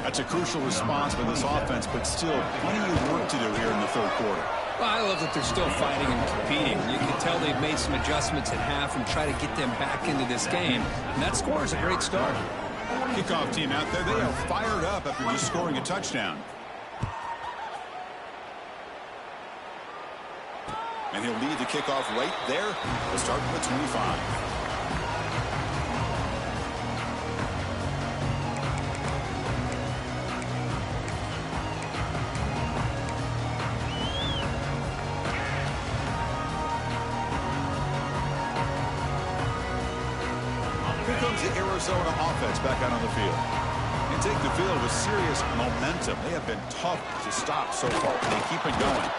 That's a crucial response for this offense, but still plenty of work to do here in the 3rd quarter. Well, I love that they're still fighting and competing. You can tell they've made some adjustments at half and try to get them back into this game. And that score is a great start. Kickoff team out there, they are fired up after just scoring a touchdown. And he'll lead the kickoff right there. We'll start from the 25. Here comes the Arizona offense back out on the field. And take the field with serious momentum. They have been tough to stop so far. They keep it going.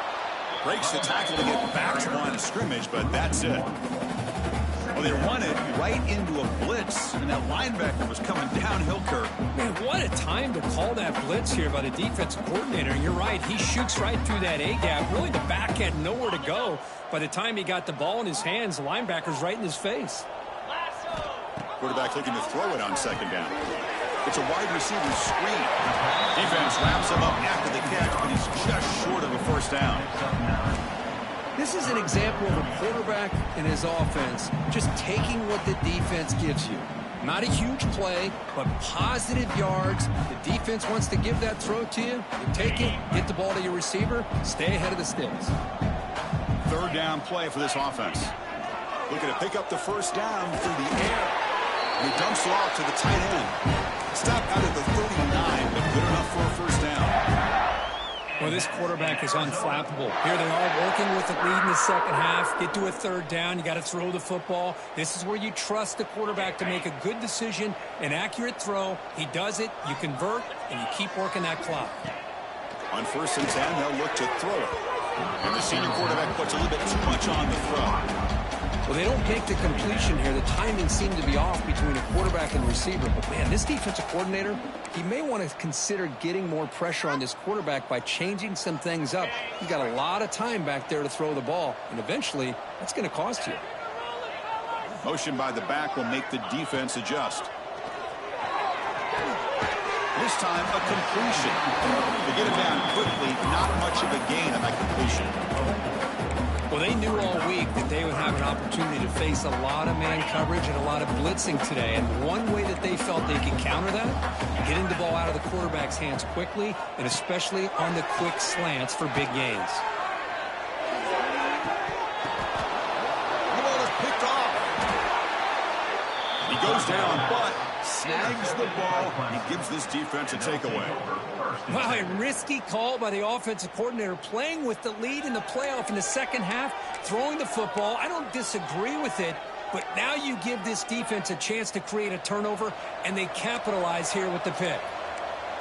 Breaks the tackle to get back to line of scrimmage, but that's it. Well, Well, they run it right into a blitz, and that linebacker was coming downhill, Kirk. Man, what a time to call that blitz here by the defensive coordinator. And you're right, he shoots right through that A-gap. Really, the back had nowhere to go. By the time he got the ball in his hands, the linebacker's right in his face. Quarterback looking to throw it on second down. It's a wide receiver screen. Defense wraps him up after the catch, but he's just short of a first down. This is an example of a quarterback and his offense just taking what the defense gives you. Not a huge play, but positive yards. The defense wants to give that throw to you. You take it, get the ball to your receiver, stay ahead of the sticks. Third down play for this offense. Looking to pick up the first down through the air. And he dumps it off to the tight end. Stop out of the 39, but good enough for a first down. Well, this quarterback is unflappable. Here they are working with the lead in the second half. Get to a third down. You got to throw the football. This is where you trust the quarterback to make a good decision, an accurate throw. He does it. You convert, and you keep working that clock. On 1st and 10, they'll look to throw it. And the senior quarterback puts a little bit too much on the throw. Well, they don't make the completion here. The timing seemed to be off between a quarterback and receiver. But, man, this defensive coordinator, he may want to consider getting more pressure on this quarterback by changing some things up. He's got a lot of time back there to throw the ball, and eventually that's going to cost you. Motion by the back will make the defense adjust. This time, a completion. To get it down quickly, not much of a gain on that completion. Well, they knew all week that they would have an opportunity to face a lot of man coverage and a lot of blitzing today. And one way that they felt they could counter that, getting the ball out of the quarterback's hands quickly, and especially on the quick slants for big gains. The ball is picked off. He goes down, but snags the ball. He gives this defense a takeaway. Wow, a risky call by the offensive coordinator, playing with the lead in the playoff in the second half, throwing the football. I don't disagree with it, but now you give this defense a chance to create a turnover, and they capitalize here with the pick.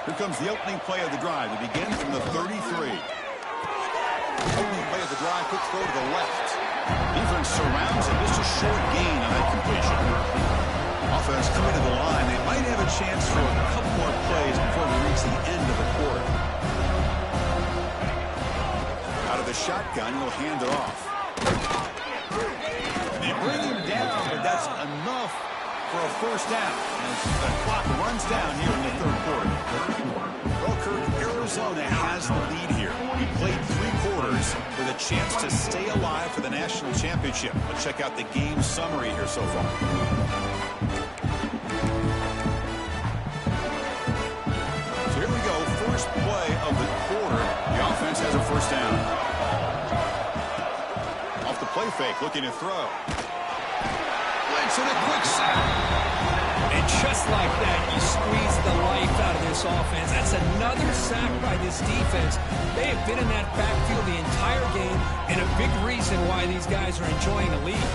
Here comes the opening play of the drive. It begins from the 33. Opening play of the drive, quick throw to the left. Defense surrounds him. Just a short gain on that completion. Offense coming to the line. They might have a chance for a couple more plays before we reach the end of the quarter. Out of the shotgun, he'll hand it off. They bring him down, but that's enough for a first down as the clock runs down here in the third quarter. Well, Kirk, Arizona has the lead here. He played 3 quarters with a chance to stay alive for the national championship. Let's check out the game summary here so far. First play of the quarter, the offense has a first down. Off the play fake, looking to throw. Blitz and a quick sack. And just like that, you squeeze the life out of this offense. That's another sack by this defense. They have been in that backfield the entire game, and a big reason why these guys are enjoying a lead.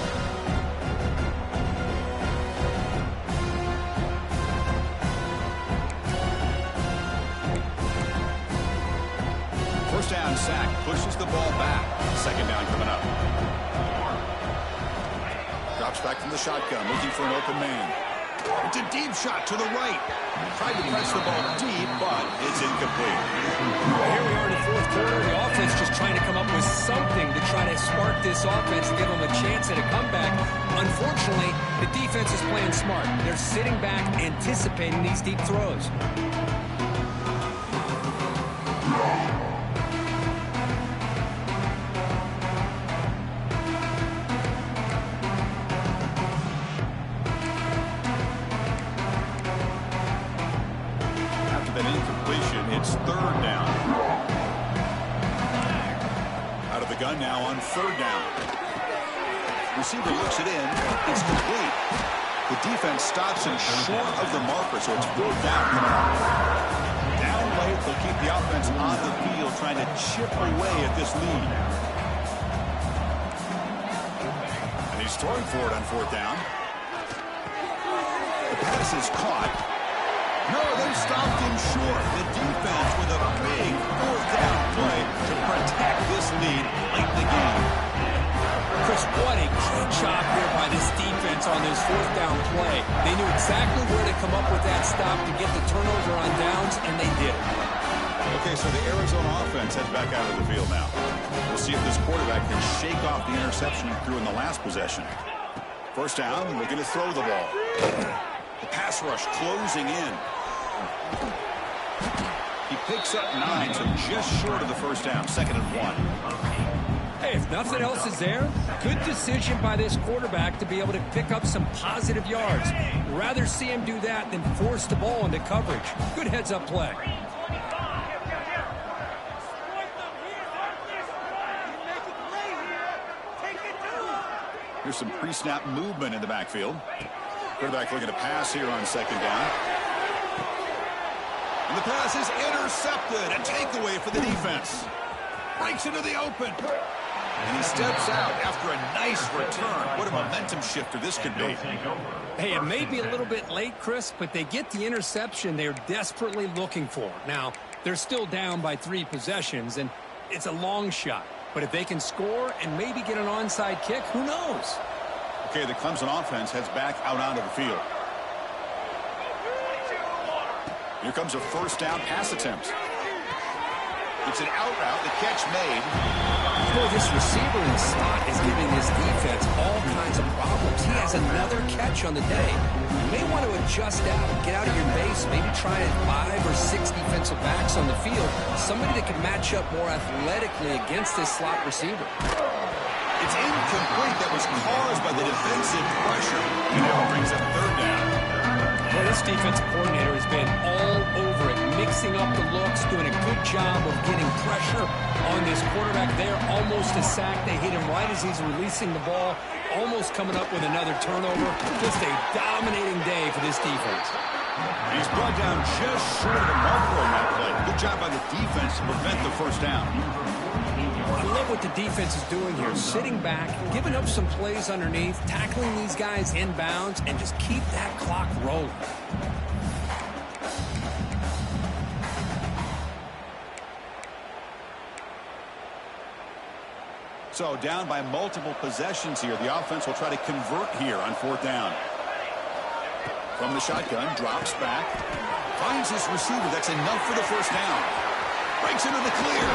First down sack, pushes the ball back. Second down coming up. Drops back from the shotgun, looking for an open man. It's a deep shot to the right. Tried to press the ball deep, but it's incomplete. Here we are in the fourth quarter. The offense just trying to come up with something to try to spark this offense and give them a chance at a comeback. Unfortunately, the defense is playing smart. They're sitting back, anticipating these deep throws. It's third down. Out of the gun now on third down. Receiver looks it in. It's complete. The defense stops him short of the marker, so it's fourth down coming up. Down late, they'll keep the offense on the field, trying to chip away at this lead. And he's throwing for it on fourth down. The pass is caught. No, they stopped him short. The defense with a big fourth down play to protect this lead late in the game. Chris, what a great job here by this defense Okay, so the Arizona offense heads back out of the field now. We'll see if this quarterback can shake off the interception he threw in the last possession. First down, looking to throw the ball. The pass rush closing in. He picks up 9, so just short of the first down, 2nd and 1. Hey, if nothing else is there, good decision by this quarterback to be able to pick up some positive yards. Rather see him do that than force the ball into coverage. Good heads-up play. Here's some pre-snap movement in the backfield. Quarterback looking to pass here on 2nd down. And the pass is intercepted. A takeaway for the defense. Breaks into the open. And he steps out after a nice return. What a momentum shifter this could be. Hey, it may be a little bit late, Chris, but they get the interception they're desperately looking for. Now, they're still down by 3 possessions, and it's a long shot. But if they can score and maybe get an onside kick, who knows? Okay, the Clemson offense heads back out onto the field. Here comes a first down pass attempt. It's an out route, the catch made. Boy, this receiver in spot is giving this defense all kinds of problems. He has another catch on the day. You may want to adjust out, get out of your base, maybe try 5 or 6 defensive backs on the field. Somebody that can match up more athletically against this slot receiver. It's incomplete. That was caused by the defensive pressure. And now brings up 3rd down. Well, this defensive coordinator has been all over it, mixing up the looks, doing a good job of getting pressure on this quarterback there. Almost a sack. They hit him right as he's releasing the ball, almost coming up with another turnover. Just a dominating day for this defense. He's brought down just short of the marker on that play. Good job by the defense to prevent the first down. I love what the defense is doing here. Sitting back, giving up some plays underneath, tackling these guys inbounds, and just keep that clock rolling. So down by multiple possessions here. The offense will try to convert here on 4th down. From the shotgun, drops back. Finds his receiver. That's enough for the first down. Breaks into the clear.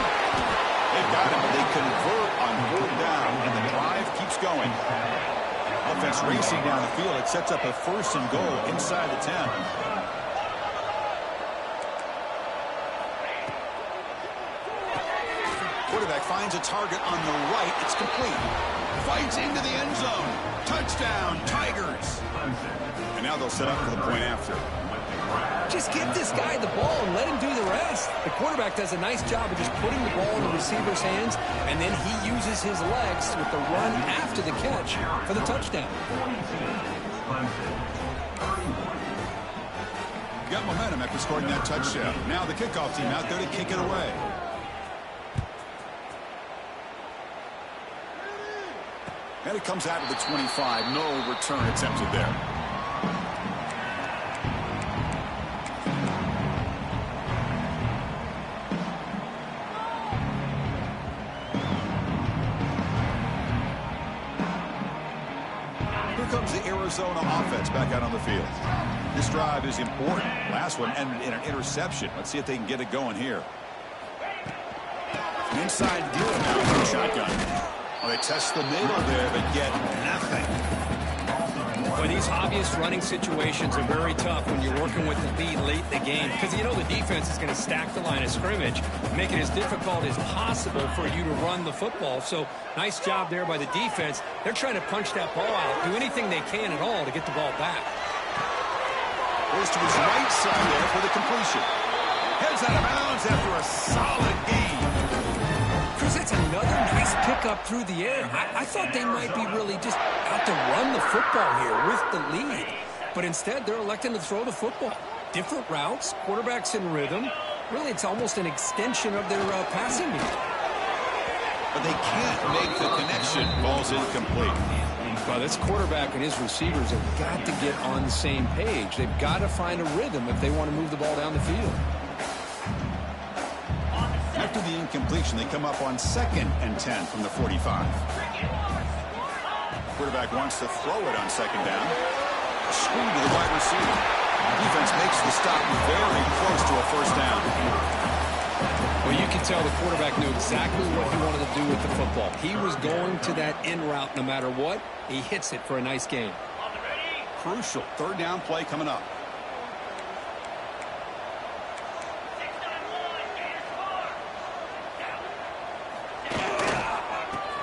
They've got him, but they convert on 4th down, and the drive keeps going. Offense racing down the field. It sets up a 1st and goal inside the 10. Quarterback finds a target on the right. It's complete. Fights into the end zone. Touchdown, Tigers. And now they'll set up for the point after. Just give this guy the ball and let him do the rest. The quarterback does a nice job of just putting the ball in the receiver's hands, and then he uses his legs with the run after the catch for the touchdown. Got momentum after scoring that touchdown. Now the kickoff team out there to kick it away. And it comes out of the 25. No return attempted there. Comes the Arizona offense back out on the field. This drive is important. Last one ended in an interception. Let's see if they can get it going here. An inside deal now from the shotgun. Well, they test the middle there, but get nothing. Boy, these obvious running situations are very tough when you're working with the lead late in the game, because you know the defense is going to stack the line of scrimmage, make it as difficult as possible for you to run the football. So nice job there by the defense. They're trying to punch that ball out, do anything they can at all to get the ball back. Goes to his right side there for the completion. Heads out of bounds after a solid gain. Chris, that's another nice pickup through the air. I thought they might be really just out to run the football here with the lead. But instead, they're electing to throw the football. Different routes, quarterbacks in rhythm. Really, it's almost an extension of their passing game. But they can't make the connection. Ball's incomplete. Well, this quarterback and his receivers have got to get on the same page. They've got to find a rhythm if they want to move the ball down the field. After the incompletion, they come up on 2nd and 10 from the 45. Quarterback wants to throw it on 2nd down. Screen to the wide receiver. Defense makes the stop very close to a first down. tell the quarterback knew exactly what he wanted to do with the football. He was going to that in route no matter what. He hits it for a nice gain. Crucial third down play coming up.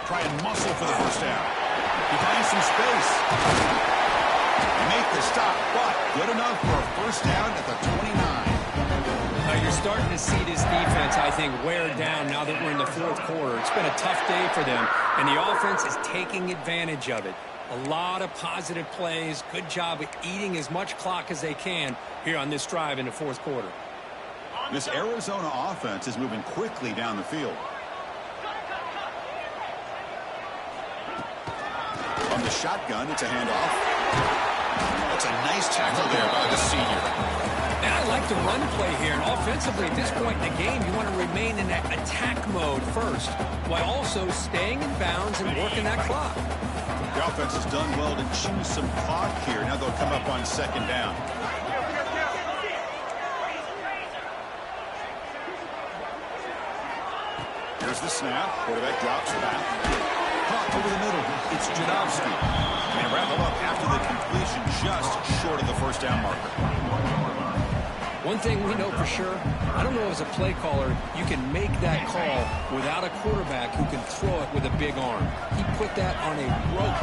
Try and muscle for the first down. He finds some space. Make the stop, but good enough for a first down at the 29. You're starting to see this defense, I think, wear down now that we're in the fourth quarter. It's been a tough day for them, and the offense is taking advantage of it. A lot of positive plays. Good job of eating as much clock as they can here on this drive in the fourth quarter. This Arizona offense is moving quickly down the field. From the shotgun, it's a handoff. That's a nice tackle there by the senior. And I like the run play here. And offensively, at this point in the game, you want to remain in that attack mode first, while also staying in bounds and working that clock. The offense has done well to chew some clock here. Now they'll come up on second down. Here's the snap. Quarterback drops back. Caught over the middle. It's Jadowski. And wrap him up after the completion just short of the first down marker. One thing we know for sure, I don't know as a play caller, you can make that call without a quarterback who can throw it with a big arm. He put that on a rope.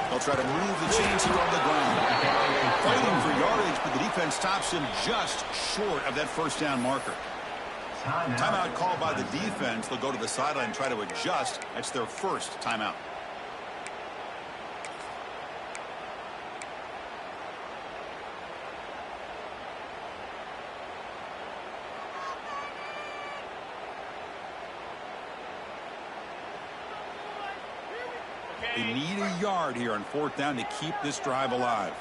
They'll try to move the chains here on the ground. Fighting for yardage, but the defense stops him just short of that first down marker. Timeout called by the defense. They'll go to the sideline and try to adjust. That's their first timeout. They need a yard here on fourth down to keep this drive alive.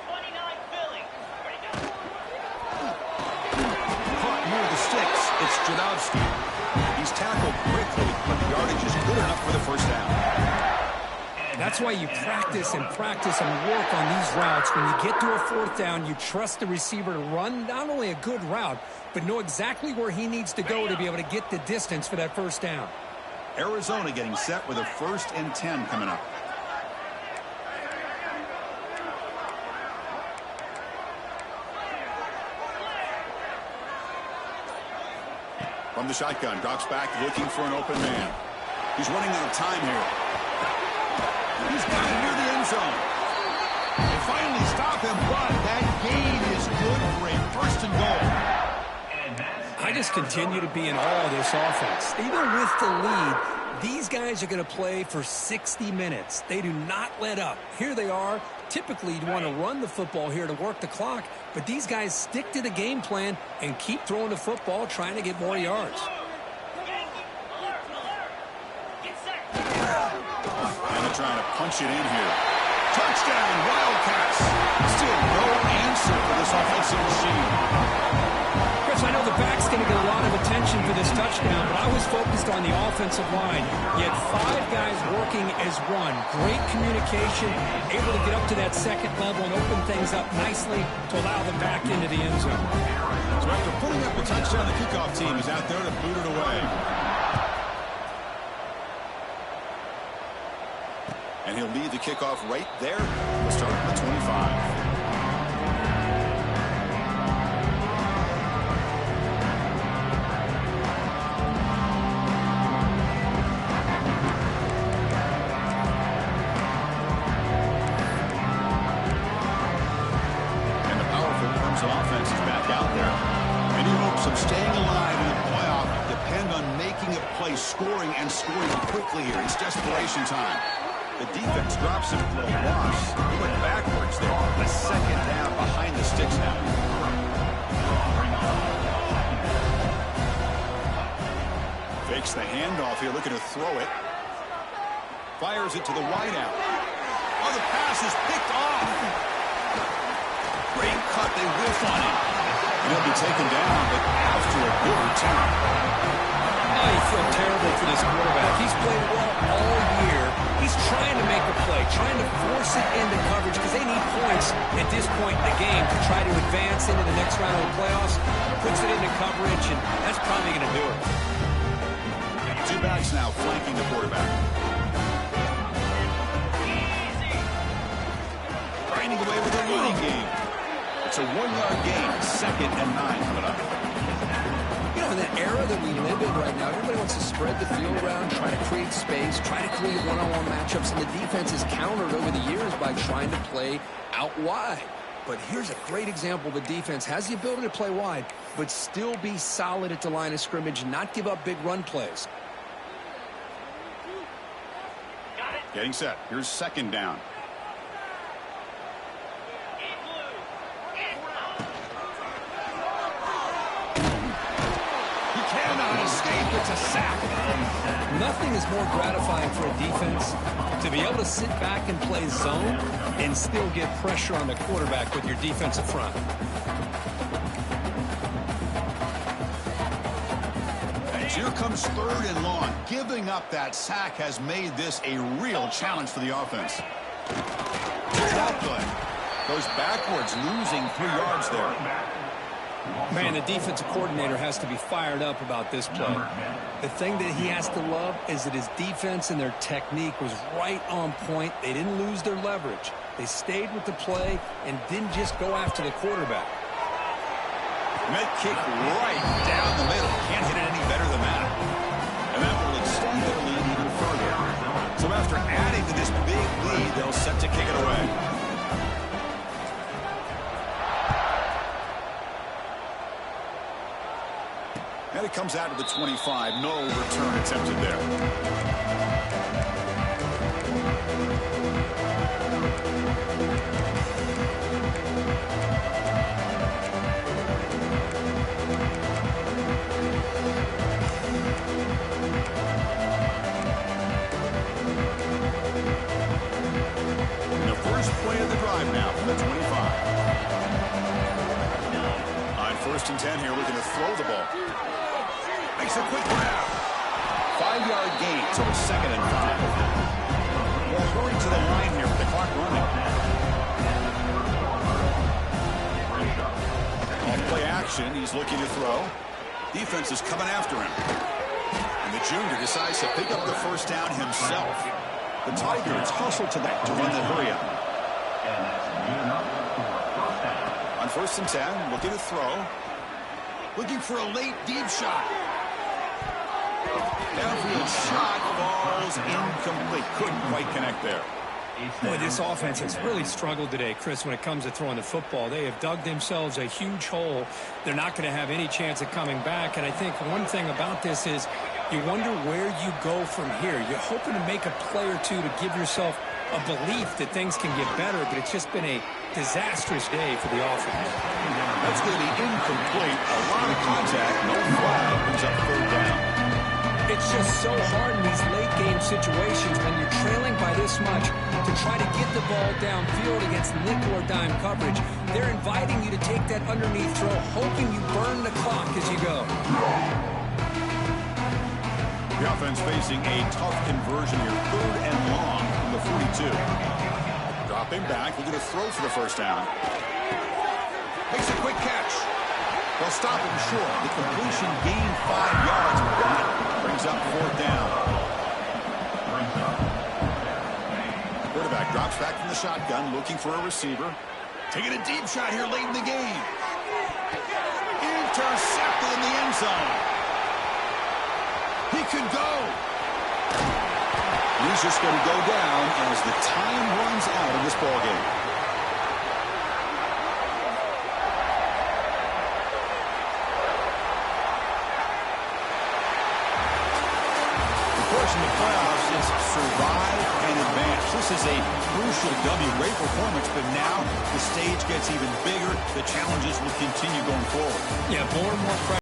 29 Philly. Caught near the sticks. It's Jadowski. He's tackled quickly, but the yardage is good enough for the first down. That's why you practice and work on these routes. When you get to a fourth down, you trust the receiver to run not only a good route, but know exactly where he needs to go to be able to get the distance for that first down. Arizona getting set with a 1st and 10 coming up. From the shotgun, drops back looking for an open man. He's running out of time here. He's got it near the end zone. They finally stop him, but that gain is good for a 1st and goal. I just continue to be in awe of this offense. Even with the lead, these guys are going to play for 60 minutes. They do not let up. Here they are. Typically, you want to run the football here to work the clock, but these guys stick to the game plan and keep throwing the football, trying to get more yards. And they're trying to punch it in here. Touchdown, Wildcats. Still no answer for this offensive machine. I know the back's going to get a lot of attention for this touchdown, but I was focused on the offensive line. You had 5 guys working as one. Great communication, able to get up to that second level and open things up nicely to allow them back into the end zone. So after putting up a touchdown, the kickoff team is out there to boot it away. And he'll lead the kickoff right there. We'll start at the 25. Offense is back out there. Any hopes of staying alive in the playoff depend on making a play, scoring quickly here. It's desperation time. The defense drops him for a loss. He went backwards there. A 2nd down behind the sticks now. Fakes the handoff here, looking to throw it. Fires it to the wideout. Oh, the pass is picked off. Great cut, they whiff on it. And he'll be taken down, but after a good return. I feel terrible for this quarterback. He's played well all year. He's trying to make a play, trying to force it into coverage because they need points at this point in the game to try to advance into the next round of the playoffs. Puts it into coverage, and that's probably going to do it. Two backs now flanking the quarterback. Grinding away with a running game. It's a 1-yard gain, 2nd and 9 coming up. You know, in the era that we live in right now, everybody wants to spread the field around, try to create space, try to create one-on-one matchups, and the defense is countered over the years by trying to play out wide. But here's a great example. The defense has the ability to play wide, but still be solid at the line of scrimmage and not give up big run plays. Getting set. Here's 2nd down. He cannot escape. It's a sack. Nothing is more gratifying for a defense to be able to sit back and play zone and still get pressure on the quarterback with your defensive front. Here comes 3rd and long. Giving up that sack has made this a real challenge for the offense. Drop play. Goes backwards, losing 3 yards there. Man, the defensive coordinator has to be fired up about this play. The thing that he has to love is that his defense and their technique was right on point. They didn't lose their leverage. They stayed with the play and didn't just go after the quarterback. Med kick right down the middle. Can't hit it any better than that. And that will extend their lead even further. So after adding to this big lead, they'll set to kick it away. And it comes out to the 25. No return attempted there. Play of the drive now from the 25. On 1st and 10 here, looking to throw the ball. Makes a quick grab. 5-yard gain, so it's 2nd and 5. Well, hurry to the line here with the clock running. On play action, he's looking to throw. Defense is coming after him. And the junior decides to pick up the 1st down himself. The Tigers hustle to that to run the hurry up. On 1st and 10, looking to throw. Looking for a late deep shot. Downfield shot falls incomplete. Couldn't quite connect there. Boy, this offense has really struggled today, Chris, when it comes to throwing the football. They have dug themselves a huge hole. They're not going to have any chance of coming back. And I think one thing about this is you wonder where you go from here. You're hoping to make a play or two to give yourself a belief that things can get better, but it's just been a disastrous day for the offense. That's going to be incomplete. A lot of contact. No flag. Brings up 3rd down. It's just so hard in these late-game situations when you're trailing by this much to try to get the ball downfield against nickel or dime coverage. They're inviting you to take that underneath throw, hoping you burn the clock as you go. The offense facing a tough conversion here. 3rd and long from the 42. Dropping back, looking to throw for the 1st down. Makes a quick catch. They'll stop him short. The completion gained 5 yards, but brings up 4th down. Quarterback drops back from the shotgun, looking for a receiver. Taking a deep shot here late in the game. Intercepted in the end zone. He could go. He's just going to go down as the time runs out of this ballgame. The course in the playoffs is survive and advance. This is a crucial W. Great performance, but now the stage gets even bigger. The challenges will continue going forward. Yeah, more and more pressure.